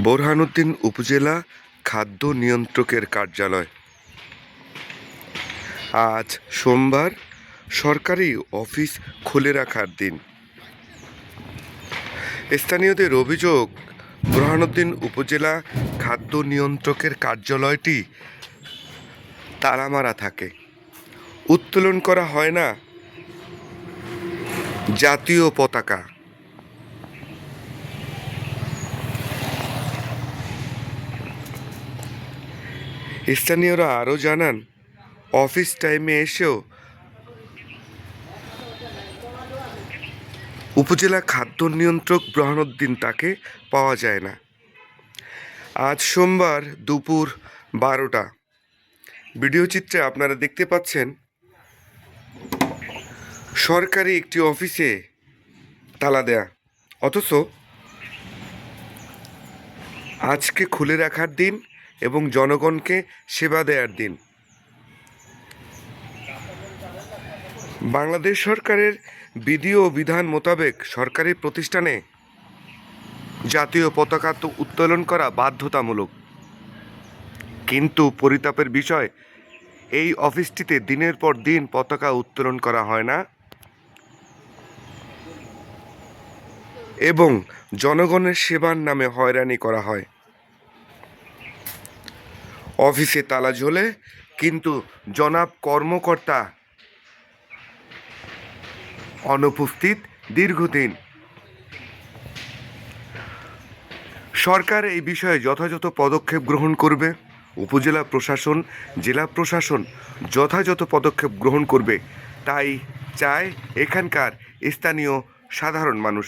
বোরহানউদ্দিন উপজেলা খাদ্য নিয়ন্ত্রকের কার্যালয়। আজ সোমবার সরকারি অফিস খুলে রাখার দিন। স্থানীয়দের অভিযোগ, বোরহানউদ্দিন উপজেলা খাদ্য নিয়ন্ত্রকের কার্যালয়টি তালামারা থাকে, উত্তোলন করা হয় না জাতীয় পতাকা। স্থানীয়রা আরও জানান, অফিস টাইমে এসেও উপজেলা খাদ্য নিয়ন্ত্রক বোরহানউদ্দিন তাকে পাওয়া যায় না। আজ সোমবার দুপুর 12টা। ভিডিও চিত্রে আপনারা দেখতে পাচ্ছেন সরকারি একটি অফিসে তালা দেয়া, অথচ আজকে খুলে রাখার দিন এবং জনগণকে সেবা দেওয়ার দিন। বাংলাদেশ সরকারের বিধি ও বিধান মোতাবেক সরকারি প্রতিষ্ঠানে জাতীয় পতাকা উত্তোলন করা বাধ্যতামূলক, কিন্তু পরিতাপের বিষয়, এই অফিসটিতে দিনের পর দিন পতাকা উত্তোলন করা হয় না এবং জনগণের সেবার নামে হয়রানি করা হয়। অফিসে তালা ঝোলে, কিন্তু জনাব কর্মকর্তা অনুপস্থিত দীর্ঘদিন। সরকার এই বিষয়ে যথাযথ পদক্ষেপ গ্রহণ করবে। উপজেলা প্রশাসন, জেলা প্রশাসন যথাযথ পদক্ষেপ গ্রহণ করবে, তাই চায় এখানকার স্থানীয় সাধারণ মানুষ।